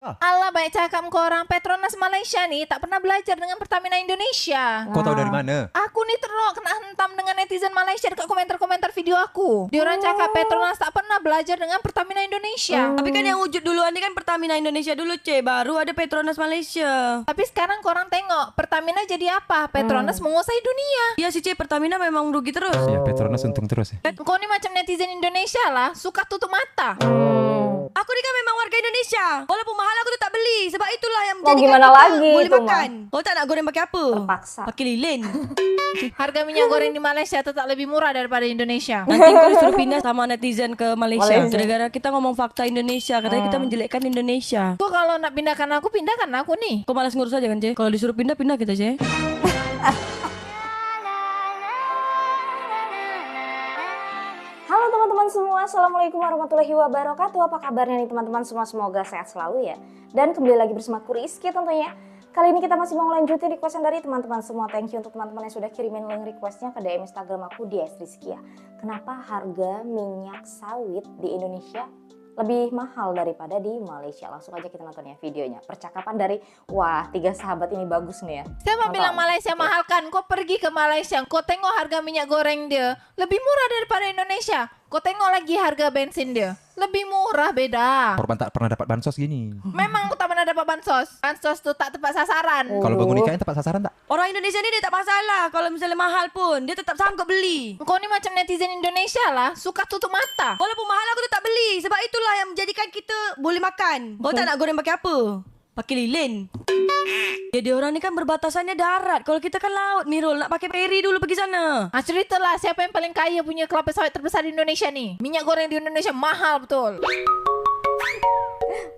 Alah, baik cakap kau orang Petronas Malaysia nih tak pernah belajar dengan Pertamina Indonesia. Kau tahu dari mana? Aku nih terus kena hentam dengan netizen Malaysia dekat komentar-komentar video aku. Diorang cakap Petronas tak pernah belajar dengan Pertamina Indonesia. Tapi kan yang wujud duluan ini kan Pertamina Indonesia dulu, baru ada Petronas Malaysia. Tapi sekarang korang tengok Pertamina jadi apa? Petronas menguasai dunia. Iya sih, Pertamina memang rugi terus. Ya, Petronas untung terus ya. Kau nih macam netizen Indonesia lah, suka tutup mata. Aku ni kan memang warga Indonesia. Walaupun mahal aku tetap beli. Sebab itulah yang Mau menjadikan gimana kita lagi boleh itu, makan. Kau tak nak goreng pakai apa? Terpaksa. Pakai lilin. Harga minyak goreng di Malaysia tetap lebih murah daripada Indonesia. Nanti kau disuruh pindah sama netizen ke Malaysia. Malaysia. Gara-gara kita ngomong fakta Indonesia. Katanya kita menjelekkan Indonesia. Kau kalau nak pindahkan aku nih. Kau malas ngurus aja kan, Ce? Kalau disuruh pindah kita, Ce. Halo teman-teman semua, Assalamualaikum warahmatullahi wabarakatuh. Apa kabarnya nih teman-teman semua? Semoga sehat selalu ya. Dan kembali lagi bersama Rizky tentunya. Kali ini kita masih mau lanjutin requestan dari teman-teman semua. Thank you untuk teman-teman yang sudah kirimin link requestnya ke DM Instagram aku di @rizky ya. Kenapa harga minyak sawit di Indonesia lebih mahal daripada di Malaysia? Langsung aja kita nonton ya videonya. Percakapan dari, wah, 3 sahabat ini bagus nih ya. Siapa Nonton. bilang Malaysia mahal kan? Kau pergi ke Malaysia, kau tengok harga minyak goreng dia lebih murah daripada Indonesia. Kau tengok lagi harga bensin dia lebih murah, beda. Korban tak pernah dapat bansos gini. Memang kau tak pernah dapat bansos. Bansos tuh tak tepat sasaran. Kalau bangun nikahnya tepat sasaran tak? Orang Indonesia ni dia tak masalah. Kalau misalnya mahal pun, dia tetap sanggup beli. Kau ni macam netizen Indonesia lah, suka tutup mata. Walaupun mahal aku tetap beli. Sebab itulah yang menjadikan kita boleh makan. Kau tak nak goreng pakai apa? Pakai lilin. Dia orang ni kan berbatasannya darat. Kalau kita kan laut, Mirul. Nak pakai ferry dulu pergi sana. Ceritalah siapa yang paling kaya punya kelapa sawit terbesar di Indonesia nih. Minyak goreng di Indonesia mahal betul.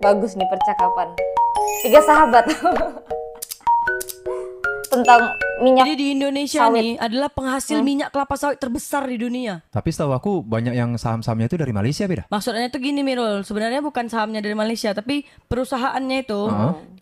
Bagus nih percakapan 3 sahabat tentang minyak. Jadi di Indonesia sawit. ni adalah penghasil minyak kelapa sawit terbesar di dunia. Tapi setahu aku banyak yang saham-sahamnya itu dari Malaysia beda. Maksudnya itu gini, Mirul. Sebenarnya bukan sahamnya dari Malaysia, tapi perusahaannya itu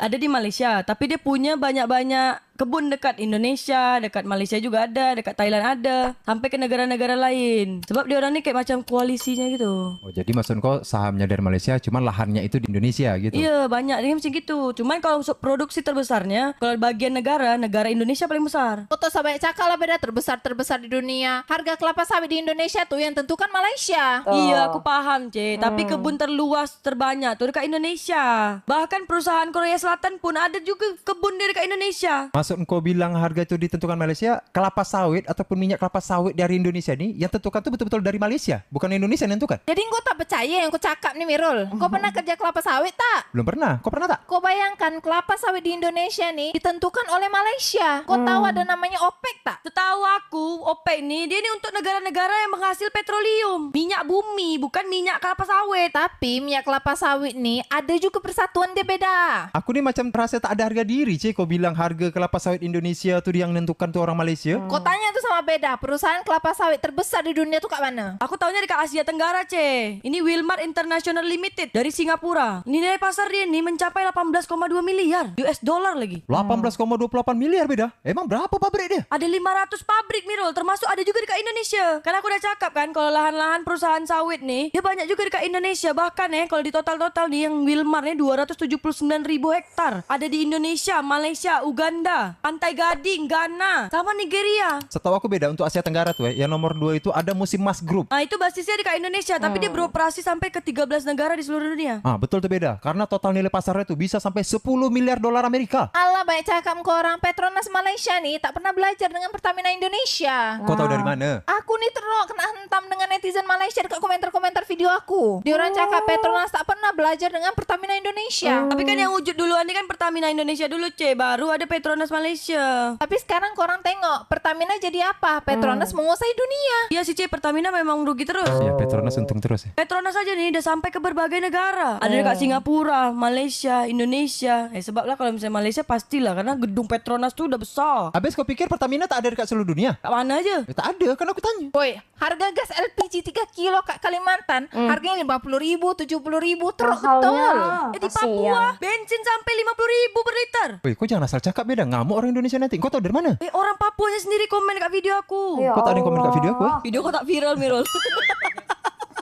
ada di Malaysia. Tapi dia punya banyak-banyak kebun dekat Indonesia, dekat Malaysia juga ada, dekat Thailand ada, sampai ke negara-negara lain. Sebab dia orang ni kayak macam koalisinya gitu. Oh, jadi maksud kau sahamnya dari Malaysia, cuman lahannya itu di Indonesia gitu. Iya, banyak dia macam gitu. Cuman kalau untuk produksi terbesarnya, kalau bagian negara Indonesia paling besar. Foto sampai cakap lah beda terbesar di dunia. Harga kelapa sawit di Indonesia tuh yang tentukan Malaysia. Iya, aku paham, Ce. Tapi kebun terluas terbanyak tuh dekat Indonesia. Bahkan perusahaan Korea Selatan pun ada juga kebun dia dekat Indonesia. Maksud kau bilang harga itu ditentukan Malaysia, kelapa sawit ataupun minyak kelapa sawit dari Indonesia nih yang tentukan tuh betul-betul dari Malaysia, bukan Indonesia yang tentukan. Jadi kau tak percaya yang kau cakap nih, Mirul? Kau pernah kerja kelapa sawit tak? Belum pernah. Kau pernah tak? Kau bayangkan kelapa sawit di Indonesia nih ditentukan oleh Malaysia. Kau tahu ada namanya OPEC tak? Setahu aku, OPEC ni dia ni untuk negara-negara yang menghasil petroleum, minyak bumi, bukan minyak kelapa sawit. Tapi minyak kelapa sawit nih ada juga persatuan dia beda. Aku nih macam terasa tak ada harga diri, Cik. Kau bilang harga kelapa sawit Indonesia tuh yang menentukan tuh orang Malaysia. Kau tanya tuh sama beda, perusahaan kelapa sawit terbesar di dunia tuh kat mana? Aku tahunya dekat Asia Tenggara, Ce. Ini Wilmar International Limited dari Singapura. Nilai pasar dia ni mencapai 18,2 miliar US dollar lagi. 18,28 miliar beda. Emang berapa pabrik dia? Ada 500 pabrik, Mirul, termasuk ada juga dekat Indonesia. Kan aku udah cakap kan kalau lahan-lahan perusahaan sawit nih, dia banyak juga dekat Indonesia. Bahkan kalau di total-total nih yang Wilmar nih 279.000 hektar. Ada di Indonesia, Malaysia, Uganda, Pantai Gading, Ghana, sama Nigeria. Setahu aku beda untuk Asia Tenggara tuh yang nomor 2 itu ada Musim Mas Group. Nah, itu basisnya dekat Indonesia, tapi dia beroperasi sampai ke 13 negara di seluruh dunia. Betul tuh beda. Karena total nilai pasarnya tuh bisa sampai 10 miliar dolar Amerika. Alah, baik cakap kau orang Petronas Malaysia nih tak pernah belajar dengan Pertamina Indonesia. Kau tahu dari mana? Aku nih terus kena hentam dengan netizen Malaysia dekat komentar-komentar video aku. Diorang cakap Petronas tak pernah belajar dengan Pertamina Indonesia. Tapi kan yang wujud duluan ini kan Pertamina Indonesia dulu, Ce. Baru ada Petronas Malaysia. Tapi sekarang korang tengok Pertamina jadi apa? Petronas menguasai dunia. Iya sih, Ce. Pertamina memang rugi terus. Ya, Petronas untung terus ya. Petronas aja nih udah sampai ke berbagai negara. Ada dekat Singapura, Malaysia, Indonesia. Sebab lah kalau misalnya Malaysia pastilah karena gedung Petronas tuh udah besar. Habis kau pikir Pertamina tak ada dekat seluruh dunia? Kat mana aja? Tak ada, kan aku tanya. Boy, harga gas LPG 3 kilo kat Kalimantan harganya 50.000, 70.000 terus betul. Di Papua bensin sampai 50.000 per liter. Woi, kau jangan asal cakap beda. Ngamuk orang Indonesia nanti. Kau tahu dari mana? Orang Papuanya sendiri komen dekat video aku. Ya Kau tak ada yang komen kat video aku? Allah. Video kau tak viral, Mirul.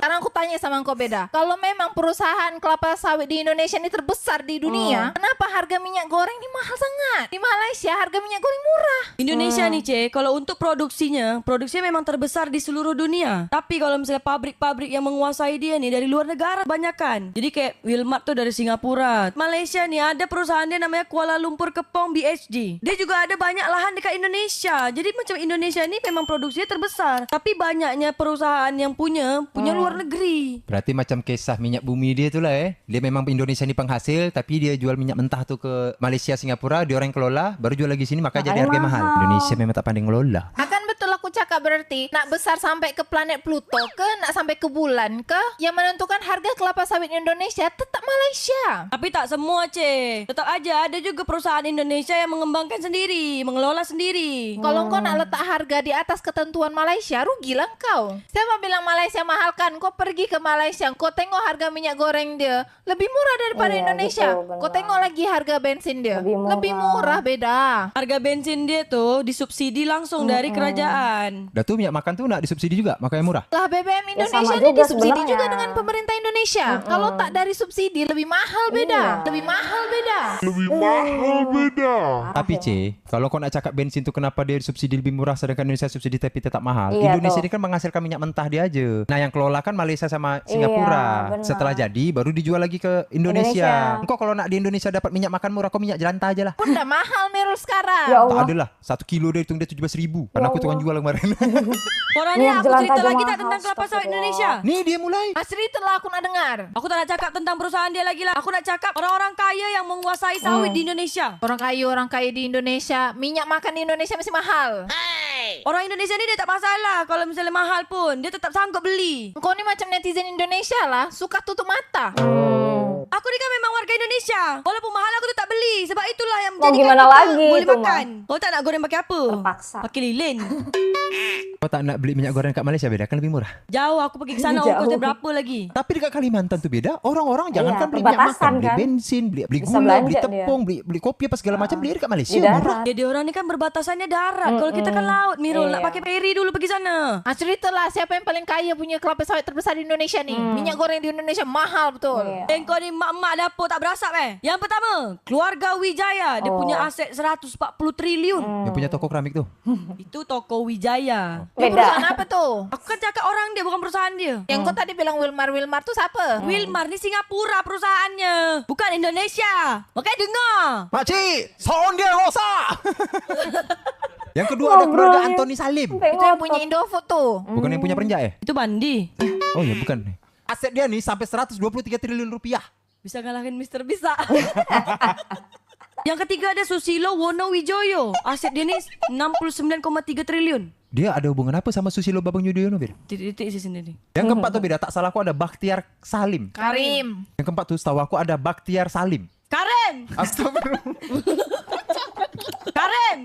Sekarang aku tanya sama kau beda. Kalau memang perusahaan kelapa sawit di Indonesia ini terbesar di dunia, kenapa harga minyak goreng ini mahal sangat? Di Malaysia harga minyak goreng murah. Indonesia nih Ce, kalau untuk produksinya memang terbesar di seluruh dunia. Tapi kalau misalnya pabrik-pabrik yang menguasai dia nih dari luar negara banyakan. Jadi kayak Wilmar tuh dari Singapura. Malaysia nih ada perusahaan dia namanya Kuala Lumpur Kepong BHG. Dia juga ada banyak lahan dekat Indonesia. Jadi macam Indonesia ini memang produksinya terbesar. Tapi banyaknya perusahaan yang punya luar negeri. Berarti macam kisah minyak bumi dia tu lah Dia memang Indonesia ni penghasil, tapi dia jual minyak mentah tu ke Malaysia, Singapura, dia orang yang kelola, baru jual lagi sini, maka jadi harga mahal. Indonesia memang tak pandai ngelola. Akan betul aku cakap berarti nak besar sampai ke planet Pluto ke nak sampai ke bulan ke, yang menentukan harga kelapa sawit Indonesia tetap Malaysia. Tapi tak semua Ce. Tetap aja ada juga perusahaan Indonesia yang mengembangkan sendiri, mengelola sendiri. Kalau kau nak letak harga di atas ketentuan Malaysia, rugilah kau. Siapa bilang Malaysia mahal kan? Kau pergi ke Malaysia, kau tengok harga minyak goreng dia lebih murah daripada Indonesia. betul, Kau tengok lagi harga bensin dia Lebih murah. beda. Harga bensin dia tuh disubsidi langsung dari kerajaan. Dah tu minyak makan tu nak disubsidi juga, makanya murah. Lah BBM Ya, Indonesia sama ini juga disubsidi sebenarnya. juga dengan pemerintah Indonesia. Kalau tak dari subsidi lebih mahal beda. Lebih mahal beda. Tapi C, kalau kau nak cakap bensin tu kenapa dia subsidi lebih murah sedangkan Indonesia subsidi tapi tetap mahal. Iya, Indonesia tuh. ni kan menghasilkan minyak mentah dia aja. Nah yang kelola kan Malaysia sama Singapura. benar. Setelah jadi baru dijual lagi ke Indonesia. Kau kalau nak di Indonesia dapat minyak makan murah, kau minyak jelantah aja lah. Pun dah mahal Merul sekarang. Ya Tak Allah. ada lah. 1 kilo dia hitung dia 17,000. Karena aku tukang jual kemarin. Orang ni Minyak aku jelantah cerita aja lagi tak mahal, tentang kelapa sawit astagfirullah. Indonesia. Ni dia mulai. Asri telah aku nak dengar. Aku tak nak cakap tentang perusahaan dia lagi lah. Aku nak cakap orang-orang kaya yang menguasai sawit di Indonesia. Orang kaya di Indonesia, minyak makan di Indonesia masih mahal. Orang Indonesia ni dia tak masalah. Kalau misalnya mahal pun, dia tetap sanggup beli. Kau ni macam netizen Indonesia lah, suka tutup mata. Aku ni kan memang warga Indonesia. Walaupun mahal aku tetap beli. Sebab itulah yang Mau menjadikan gimana kita lagi boleh itu, makan. Kau tak nak goreng pakai apa? Terpaksa. Pakai lilin. Kau tak nak beli minyak goreng kat Malaysia beda kan lebih murah. Jauh aku pergi ke sana Jauh. ongkosnya berapa lagi? Tapi dekat Kalimantan tu beda. Orang-orang jangankan beli minyak perbatasan makan, beli kan. bensin, beli Bisa gula, beli belanja tepung, beli kopi apa segala macam beli dekat Malaysia. Di Murah. darat. Jadi orang ni kan berbatasannya darat. Kalau kita kan laut, Mirul. Nak Iya. pakai ferry dulu pergi sana. Ceritalah siapa yang paling kaya punya kelapa sawit terbesar di Indonesia nih. Minyak goreng di Indonesia mahal betul. Iya. Kau ni mak-mak dapur tak berasap Yang pertama, keluarga Wijaya. Dia punya aset 140 triliun. Yang punya toko keramik tu. Itu toko Wijaya. Dia Beda. perusahaan apa tuh? Aku kan cakap orang dia, bukan perusahaan dia. Yang kau tadi bilang Wilmar tuh siapa? Wilmar ni Singapura perusahaannya. Bukan Indonesia. Makanya dengar. Makcik, sound dia rosak. Yang kedua ada keluarga Anthony Salim. Itu yang punya Indofood tuh. Bukan yang punya perenjak Itu Bandi. Oh ya bukan. Aset dia nih sampai 123 triliun rupiah. Bisa ngalahin Mister Bisa. Yang ketiga ada Susilo Wonowijoyo. Aset dia ni 69,3 triliun. Dia ada hubungan apa sama Susilo Babang Yudhoyono, Bir? Titik-titik sih sendiri. Yang keempat tuh beda, tak salah aku ada Bakhtiar Salim. Karim. Yang keempat tuh setahu aku ada Bakhtiar Salim. Karen! Astagfirullah. Karen!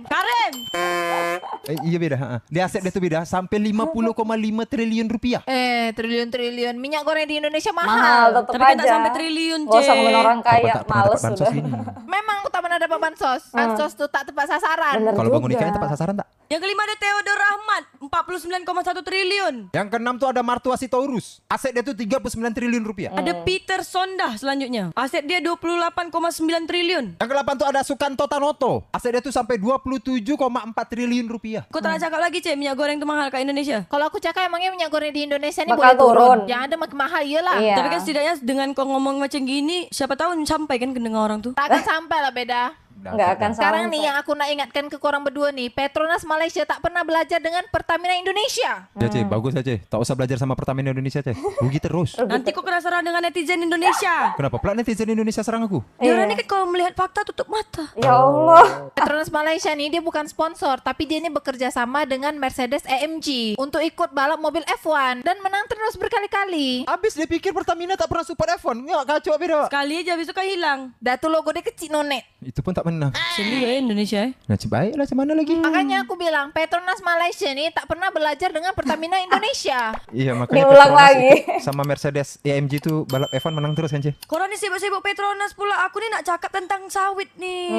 Iya beda. Dia aset dia tuh beda sampai 50,5 triliun rupiah. Triliun-triliun. Minyak goreng di Indonesia Mahal mahal. tetep Tapi kan aja. tak sampai triliun, Gak usah Cek. ngomongin orang kaya, Kapan tak pernah males dapat bansos sudah. ini. Memang aku tak pernah dapat bansos. Bansos tuh tak tepat sasaran. Bener Kalau bangun juga. nikahnya tepat sasaran tak? Yang kelima ada Theodor Rahmat 49,1 triliun. Yang keenam tuh ada Martua Sitorus. Aset dia tuh 39 triliun rupiah. Ada Peter Sondah selanjutnya. Aset dia 28,9 triliun. Yang ke-8 tuh ada Sukanto Tanoto. Aset dia tuh sampai 27,4 triliun rupiah. Kau tak nak cakap lagi, Cek, minyak goreng tu mahal kat Indonesia. Kalau aku cakap emangnya minyak goreng di Indonesia ni Bakal boleh turun. turun. Yang ada makin mahal iyalah. Iya. Tapi kan setidaknya dengan kau ngomong macam gini, siapa tahu sampai kan ke dengar orang tu. Tak akan sampai lah beda. Nggak akan Sekarang sampai. nih yang aku nak ingatkan ke korang berdua nih, Petronas Malaysia tak pernah belajar dengan Pertamina Indonesia. Ya Cik, bagus aja. Tak usah belajar sama Pertamina Indonesia Cik. Rugi terus. Nanti kau kena serang dengan netizen Indonesia. Kenapa pula netizen Indonesia serang aku? Dia orang ni kan kalau melihat fakta tutup mata. Ya Allah. Petronas Malaysia nih dia bukan sponsor, tapi dia ini bekerja sama dengan Mercedes AMG untuk ikut balap mobil F1 dan menang terus berkali-kali. Habis dia pikir Pertamina tak pernah support F1. Ya kacau beda. Sekali aja habis tu kan hilang. Dah tu logo dia kecil nonet. Itu pun tak menang. Sendiri Indonesia Nah, baik lah macam mana lagi? Makanya aku bilang Petronas Malaysia nih tak pernah belajar dengan Pertamina Indonesia. Iya, makanya Diulang Petronas lagi. ikut sama Mercedes AMG tu balap F1 menang terus kan Cik? Korang ni sibuk-sibuk Petronas pula. Aku ni nak cakap tentang sawit ni.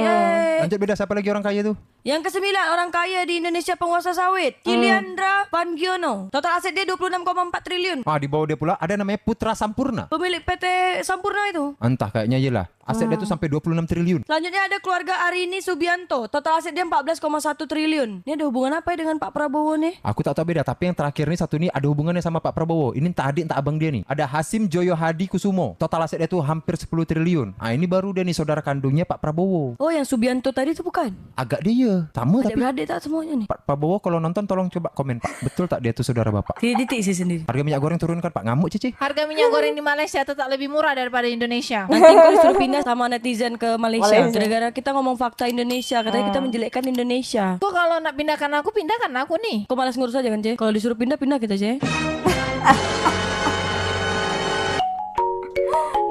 Lanjut beda siapa lagi orang kaya tu? Yang ke-9, orang kaya di Indonesia penguasa sawit, Kiliandra Pangiono. Total aset dia 26,4 triliun. Di bawah dia pula ada namanya Putra Sampurna. Pemilik PT Sampurna itu. Entah kayaknya iyalah. Aset dia tuh sampai 26 triliun. Selanjutnya ada keluarga Arini Subianto. Total aset dia 14,1 triliun. Ini ada hubungan apa ya dengan Pak Prabowo nih? Aku tak tahu beda, tapi yang terakhir nih satu nih ada hubungannya sama Pak Prabowo. Ini entah adik entah abang dia nih. Ada Hasim Joyo Hadi Kusumo. Total aset dia tuh hampir 10 triliun. Ini baru dia nih saudara kandungnya Pak Prabowo. Oh, yang Subianto tadi itu bukan? Agak dia sama tapi Adik-beradik tak semuanya nih? Pak Prabowo kalau nonton tolong coba komen Pak. Betul tak dia tuh saudara Bapak? Titik sih sendiri. Harga minyak goreng turunkan Pak. Ngamuk Cici. Harga minyak goreng di Malaysia tetap lebih murah daripada Indonesia. Nanti aku disuruh pindah sama netizen ke Malaysia. Malaysia. Gara-gara kita ngomong fakta Indonesia, katanya kita menjelekkan Indonesia. Kok kalau nak pindahkan aku nih. Kok malas ngurus aja kan, Ce? Kalau disuruh pindah kita, Ce.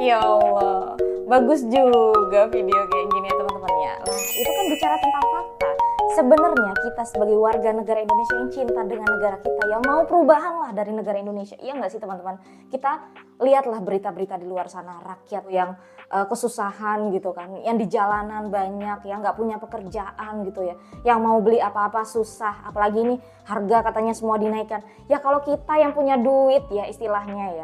Ya Allah, bagus juga video kayak gini ya teman-teman ya. Nah, itu kan bicara tentang fakta. Sebenarnya kita sebagai warga negara Indonesia yang cinta dengan negara kita, yang mau perubahan lah dari negara Indonesia, iya nggak sih teman-teman? Kita lihatlah berita-berita di luar sana, rakyat yang kesusahan gitu kan, yang di jalanan banyak, yang nggak punya pekerjaan gitu ya, yang mau beli apa-apa susah, apalagi ini harga katanya semua dinaikkan. Ya kalau kita yang punya duit ya istilahnya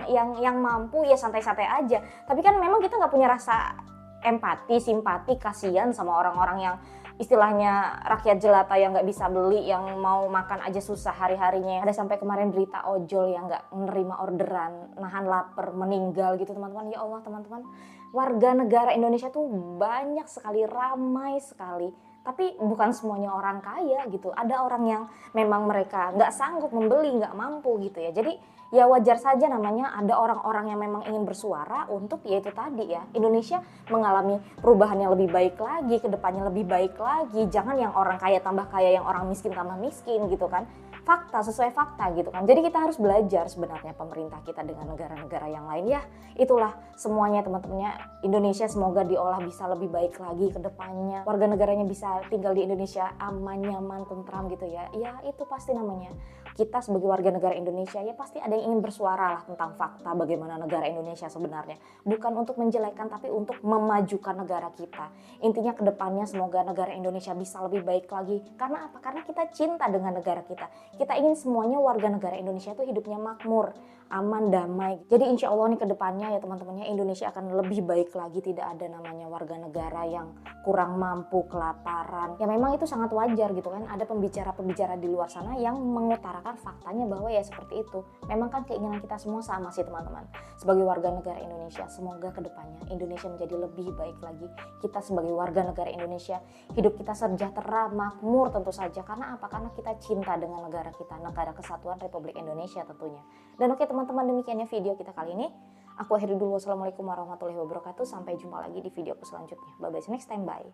yang mampu ya santai-santai aja. Tapi kan memang kita nggak punya rasa empati, simpati, kasihan sama orang-orang yang istilahnya rakyat jelata yang nggak bisa beli, yang mau makan aja susah hari-harinya. Ada sampai kemarin berita ojol yang nggak menerima orderan, nahan lapar, meninggal gitu teman-teman. Ya Allah teman-teman, warga negara Indonesia tuh banyak sekali, ramai sekali. Tapi bukan semuanya orang kaya gitu. Ada orang yang memang mereka nggak sanggup membeli, nggak mampu gitu ya. Jadi ya wajar saja namanya ada orang-orang yang memang ingin bersuara untuk yaitu tadi ya, Indonesia mengalami perubahan yang lebih baik lagi, kedepannya lebih baik lagi. Jangan yang orang kaya tambah kaya, yang orang miskin tambah miskin gitu kan. Fakta sesuai fakta gitu kan. Jadi kita harus belajar sebenarnya pemerintah kita dengan negara-negara yang lain ya. Itulah semuanya teman-temannya, Indonesia semoga diolah bisa lebih baik lagi ke depannya. Warga negaranya bisa tinggal di Indonesia aman, nyaman, tentram gitu ya. Ya itu pasti namanya kita sebagai warga negara Indonesia ya pasti ada yang ingin bersuara lah tentang fakta bagaimana negara Indonesia sebenarnya. Bukan untuk menjelekkan tapi untuk memajukan negara kita. Intinya ke depannya semoga negara Indonesia bisa lebih baik lagi. Karena apa? Karena kita cinta dengan negara kita. Kita ingin semuanya warga negara Indonesia itu hidupnya makmur, aman, damai. Jadi insya Allah nih ke depannya ya teman-temannya, Indonesia akan lebih baik lagi. Tidak ada namanya warga negara yang kurang mampu, kelaparan. Ya memang itu sangat wajar gitu kan. Ada pembicara-pembicara di luar sana yang mengutarakan faktanya bahwa ya seperti itu. Memang kan keinginan kita semua sama sih teman-teman. Sebagai warga negara Indonesia, semoga ke depannya Indonesia menjadi lebih baik lagi. Kita sebagai warga negara Indonesia, hidup kita sejahtera, makmur tentu saja. Karena apa? Karena kita cinta dengan negara kita, negara kesatuan Republik Indonesia tentunya. Dan oke teman-teman, demikiannya video kita kali ini. Aku akhiri dulu. Wassalamualaikum warahmatullahi wabarakatuh. Sampai jumpa lagi di videoku selanjutnya. Bye bye, see you next time, bye.